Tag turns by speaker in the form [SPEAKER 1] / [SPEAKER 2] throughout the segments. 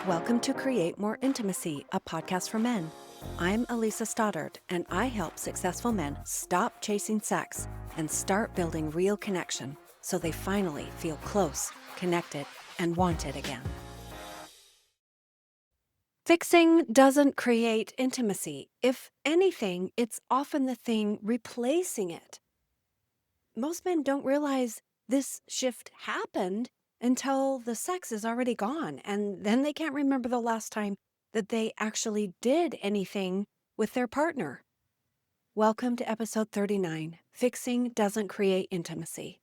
[SPEAKER 1] Welcome to Create More Intimacy, a podcast for men. I'm Elisa Stoddard, and I help successful men stop chasing sex and start building real connection so they finally feel close, connected, and wanted again. Fixing doesn't create intimacy. If anything, it's often the thing replacing it. Most men don't realize this shift happened until the sex is already gone, and then they can't remember the last time that they actually did anything with their partner. Welcome to episode 39, Fixing Doesn't Create Intimacy.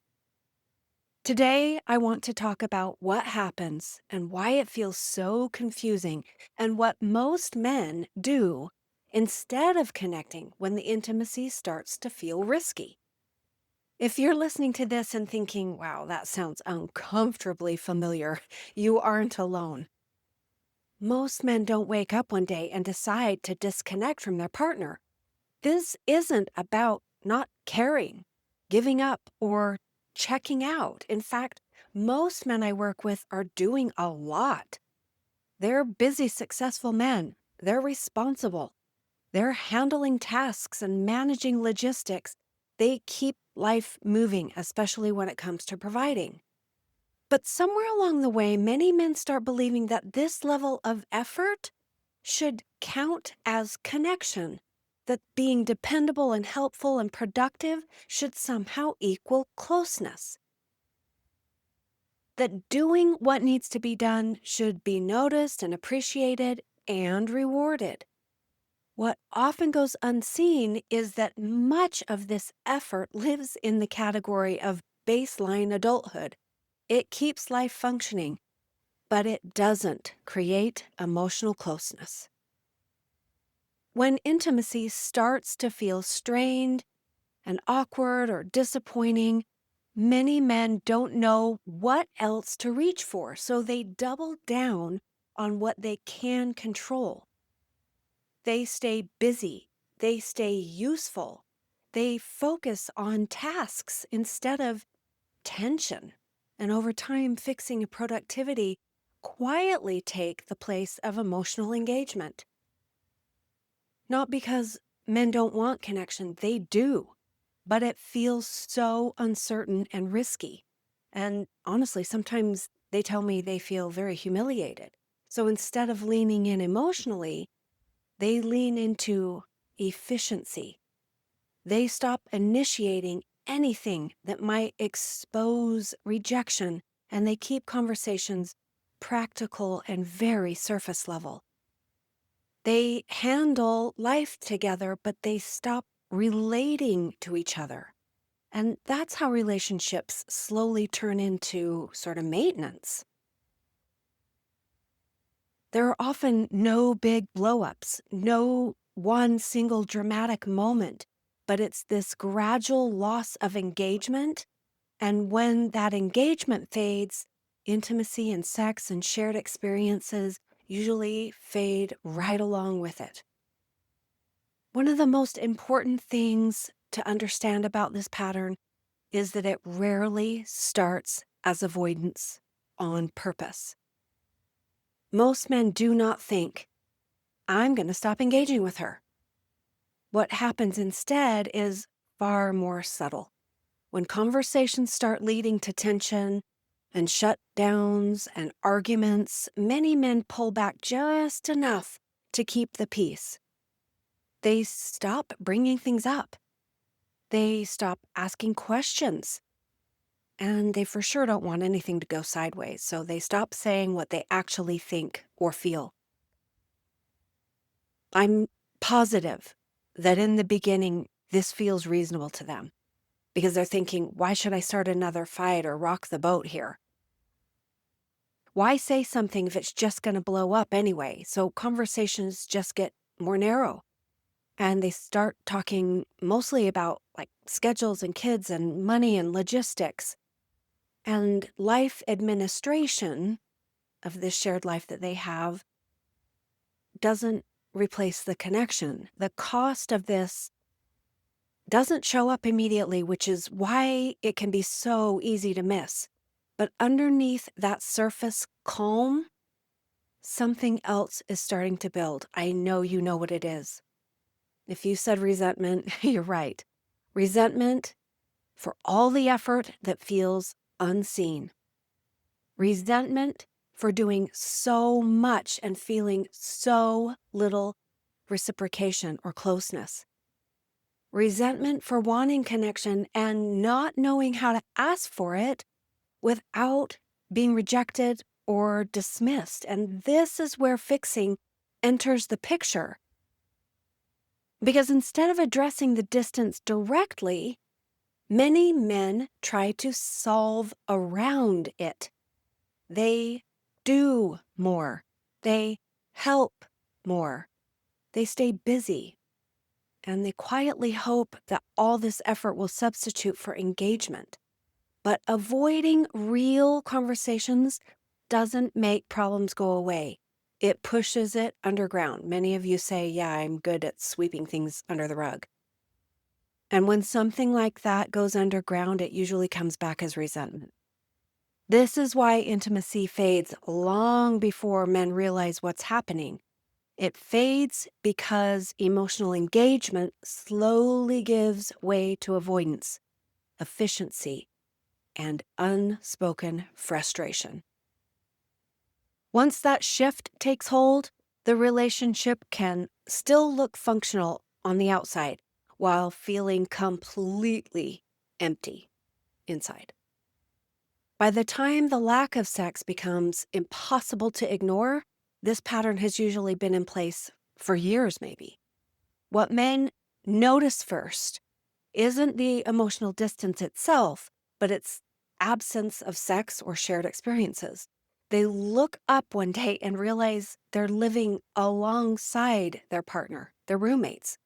[SPEAKER 1] Today, I want to talk about what happens and why it feels so confusing and what most men do instead of connecting when the intimacy starts to feel risky. If you're listening to this and thinking, wow, that sounds uncomfortably familiar, you aren't alone. Most men don't wake up one day and decide to disconnect from their partner. This isn't about not caring, giving up, or checking out. In fact, most men I work with are doing a lot. They're busy, successful men. They're responsible. They're handling tasks and managing logistics. They keep life moving, especially when it comes to providing. But somewhere along the way, many men start believing that this level of effort should count as connection, that being dependable and helpful and productive should somehow equal closeness, that doing what needs to be done should be noticed and appreciated and rewarded. What often goes unseen is that much of this effort lives in the category of baseline adulthood. It keeps life functioning, but it doesn't create emotional closeness. When intimacy starts to feel strained and awkward or disappointing, many men don't know what else to reach for, so they double down on what they can control. They stay busy. They stay useful. They focus on tasks instead of tension. And over time, fixing and productivity quietly take the place of emotional engagement. Not because men don't want connection, they do. But it feels so uncertain and risky. And honestly, sometimes they tell me they feel very humiliated. So instead of leaning in emotionally, they lean into efficiency. They stop initiating anything that might expose rejection, and they keep conversations practical and very surface level. They handle life together, but they stop relating to each other. And that's how relationships slowly turn into sort of maintenance. There are often no big blow-ups, no one single dramatic moment, but it's this gradual loss of engagement. And when that engagement fades, intimacy and sex and shared experiences usually fade right along with it. One of the most important things to understand about this pattern is that it rarely starts as avoidance on purpose. Most men do not think, I'm going to stop engaging with her. What happens instead is far more subtle. When conversations start leading to tension and shutdowns and arguments, many men pull back just enough to keep the peace. They stop bringing things up. They stop asking questions. And they for sure don't want anything to go sideways, so they stop saying what they actually think or feel. I'm positive that in the beginning, this feels reasonable to them because they're thinking, why should I start another fight or rock the boat here? Why say something if it's just going to blow up anyway? So conversations just get more narrow. And they start talking mostly about like schedules and kids and money and logistics. And life administration of this shared life that they have doesn't replace the connection. The cost of this doesn't show up immediately, which is why it can be so easy to miss. But underneath that surface calm, something else is starting to build. I know you know what it is. If you said resentment, you're right. Resentment for all the effort that feels unseen. Resentment for doing so much and feeling so little reciprocation or closeness. Resentment for wanting connection and not knowing how to ask for it without being rejected or dismissed. And this is where fixing enters the picture. Because instead of addressing the distance directly, many men try to solve around it. They do more. They help more. They stay busy. And they quietly hope that all this effort will substitute for engagement. But avoiding real conversations doesn't make problems go away. It pushes it underground. Many of you say, yeah, I'm good at sweeping things under the rug. And when something like that goes underground, it usually comes back as resentment. This is why intimacy fades long before men realize what's happening. It fades because emotional engagement slowly gives way to avoidance, efficiency, and unspoken frustration. Once that shift takes hold, the relationship can still look functional on the outside while feeling completely empty inside. By the time the lack of sex becomes impossible to ignore, this pattern has usually been in place for years, maybe. What men notice first isn't the emotional distance itself, but its absence of sex or shared experiences. They look up one day and realize they're living alongside their partner, their roommates.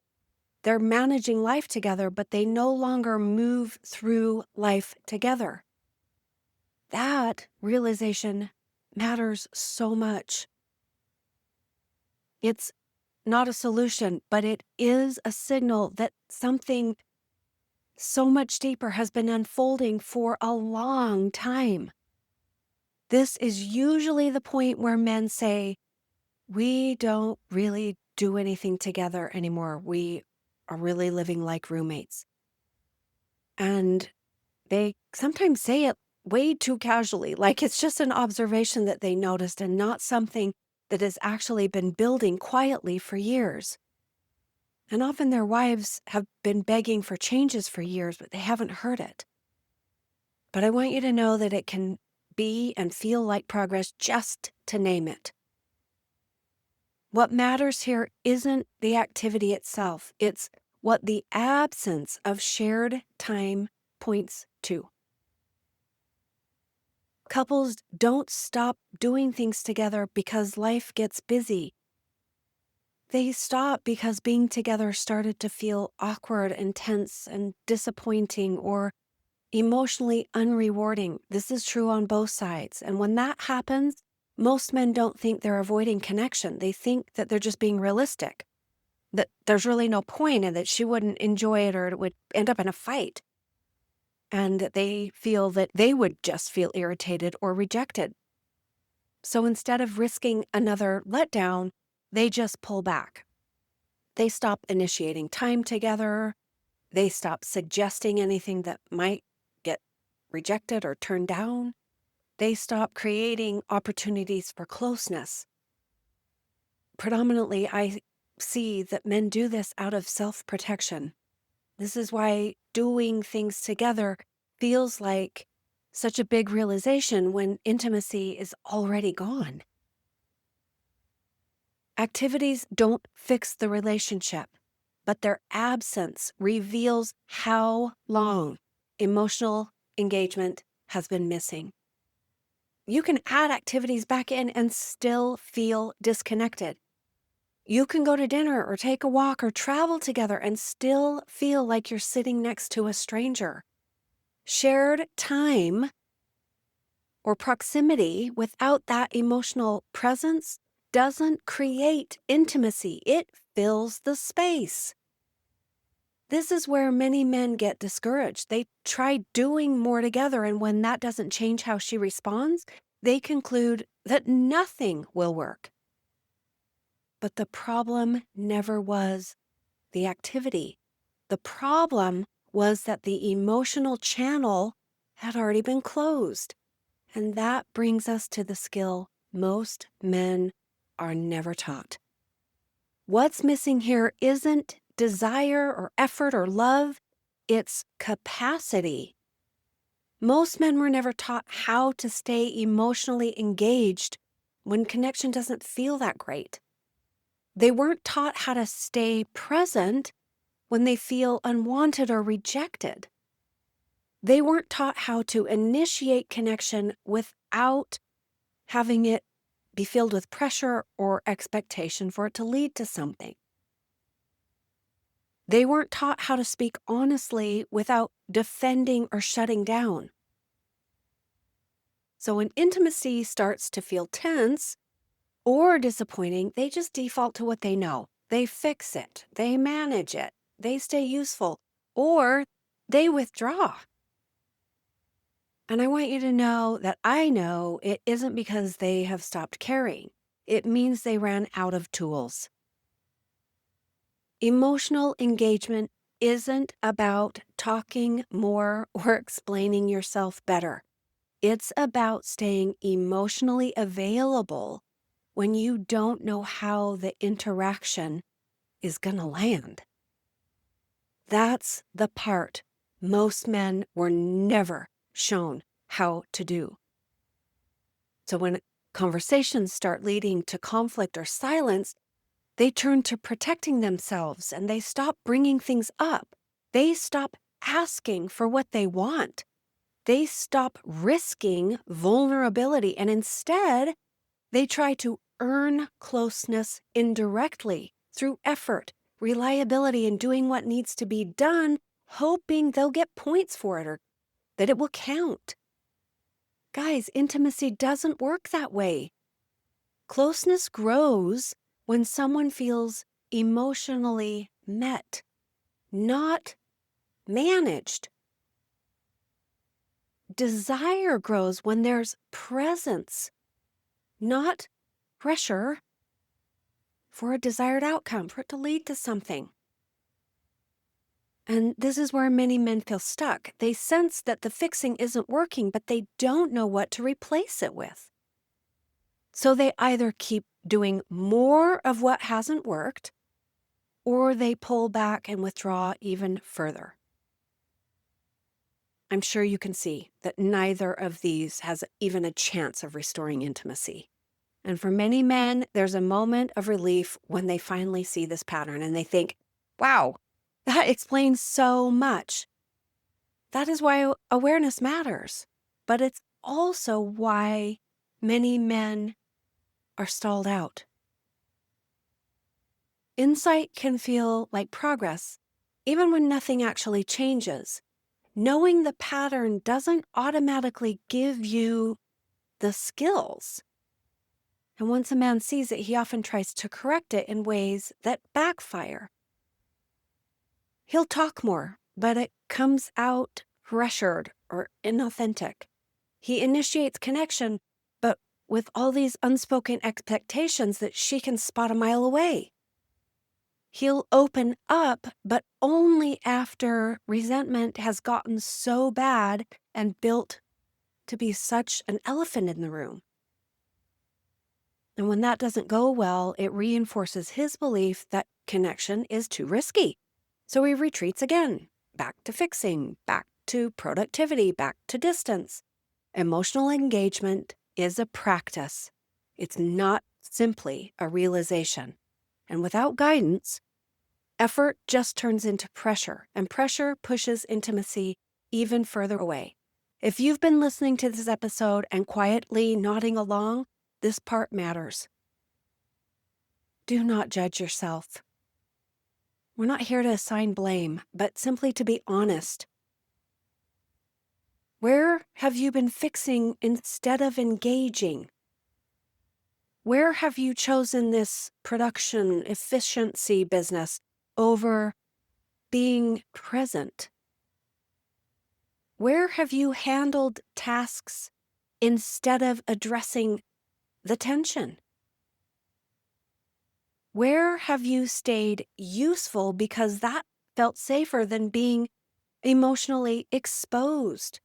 [SPEAKER 1] They're managing life together, but they no longer move through life together. That realization matters so much. It's not a solution, but it is a signal that something so much deeper has been unfolding for a long time. This is usually the point where men say, we don't really do anything together anymore. We are really living like roommates. And they sometimes say it way too casually, like it's just an observation that they noticed and not something that has actually been building quietly for years. And often their wives have been begging for changes for years, but they haven't heard it. But I want you to know that it can be and feel like progress just to name it. What matters here isn't the activity itself, it's what the absence of shared time points to. Couples don't stop doing things together because life gets busy. They stop because being together started to feel awkward and tense and disappointing or emotionally unrewarding. This is true on both sides. And when that happens, most men don't think they're avoiding connection. They think that they're just being realistic, that there's really no point and that she wouldn't enjoy it or it would end up in a fight. And that they feel that they would just feel irritated or rejected. So instead of risking another letdown, they just pull back. They stop initiating time together. They stop suggesting anything that might get rejected or turned down. They stop creating opportunities for closeness. Predominantly, I see that men do this out of self-protection. This is why doing things together feels like such a big realization when intimacy is already gone. Activities don't fix the relationship, but their absence reveals how long emotional engagement has been missing. You can add activities back in and still feel disconnected. You can go to dinner or take a walk or travel together and still feel like you're sitting next to a stranger. Shared time or proximity without that emotional presence doesn't create intimacy. It fills the space. This is where many men get discouraged. They try doing more together, and when that doesn't change how she responds, they conclude that nothing will work. But the problem never was the activity. The problem was that the emotional channel had already been closed. And that brings us to the skill most men are never taught. What's missing here isn't desire or effort or love, it's capacity. Most men were never taught how to stay emotionally engaged when connection doesn't feel that great. They weren't taught how to stay present when they feel unwanted or rejected. They weren't taught how to initiate connection without having it be filled with pressure or expectation for it to lead to something. They weren't taught how to speak honestly without defending or shutting down. So when intimacy starts to feel tense or disappointing, they just default to what they know. They fix it, they manage it, they stay useful, or they withdraw. And I want you to know that I know it isn't because they have stopped caring. It means they ran out of tools. Emotional engagement isn't about talking more or explaining yourself better. It's about staying emotionally available when you don't know how the interaction is going to land. That's the part most men were never shown how to do. So when conversations start leading to conflict or silence, they turn to protecting themselves and they stop bringing things up. They stop asking for what they want. They stop risking vulnerability and instead they try to earn closeness indirectly through effort, reliability, and doing what needs to be done, hoping they'll get points for it or that it will count. Guys, intimacy doesn't work that way. Closeness grows when someone feels emotionally met, not managed. Desire grows when there's presence, not pressure for a desired outcome, for it to lead to something. And this is where many men feel stuck. They sense that the fixing isn't working, but they don't know what to replace it with. So they either keep doing more of what hasn't worked, or they pull back and withdraw even further. I'm sure you can see that neither of these has even a chance of restoring intimacy. And for many men, there's a moment of relief when they finally see this pattern and they think, wow, that explains so much. That is why awareness matters. But it's also why many men are stalled out. Insight can feel like progress, even when nothing actually changes. Knowing the pattern doesn't automatically give you the skills. And once a man sees it, he often tries to correct it in ways that backfire. He'll talk more, but it comes out pressured or inauthentic. He initiates connection, but with all these unspoken expectations that she can spot a mile away. He'll open up, but only after resentment has gotten so bad and built to be such an elephant in the room. And when that doesn't go well, it reinforces his belief that connection is too risky. So he retreats again, back to fixing, back to productivity, back to distance. Emotional engagement is a practice. It's not simply a realization. And without guidance, effort just turns into pressure, and pressure pushes intimacy even further away. If you've been listening to this episode and quietly nodding along, this part matters. Do not judge yourself. We're not here to assign blame, but simply to be honest. Where have you been fixing instead of engaging? Where have you chosen this production efficiency business over being present? Where have you handled tasks instead of addressing the tension? Where have you stayed useful because that felt safer than being emotionally exposed?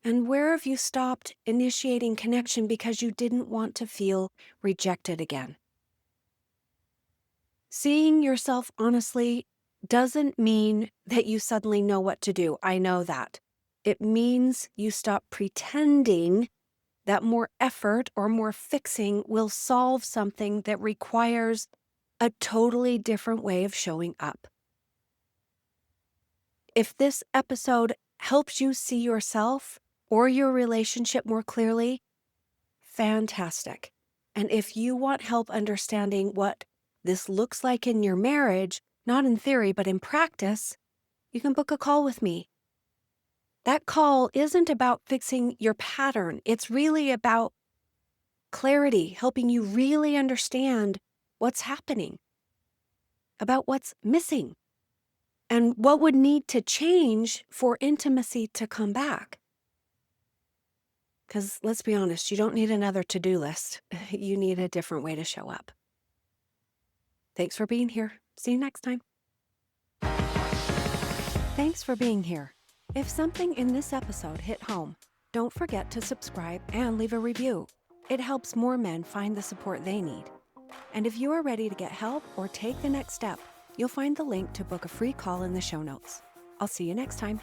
[SPEAKER 1] And where have you stopped initiating connection because you didn't want to feel rejected again? Seeing yourself honestly doesn't mean that you suddenly know what to do. I know that. It means you stop pretending that more effort or more fixing will solve something that requires a totally different way of showing up. If this episode helps you see yourself or your relationship more clearly, fantastic. And if you want help understanding what this looks like in your marriage, not in theory, but in practice, you can book a call with me. That call isn't about fixing your pattern. It's really about clarity, helping you really understand what's happening, about what's missing, and what would need to change for intimacy to come back. Because let's be honest, you don't need another to-do list. You need a different way to show up. Thanks for being here. See you next time. Thanks for being here. If something in this episode hit home, don't forget to subscribe and leave a review. It helps more men find the support they need. And if you are ready to get help or take the next step, you'll find the link to book a free call in the show notes. I'll see you next time.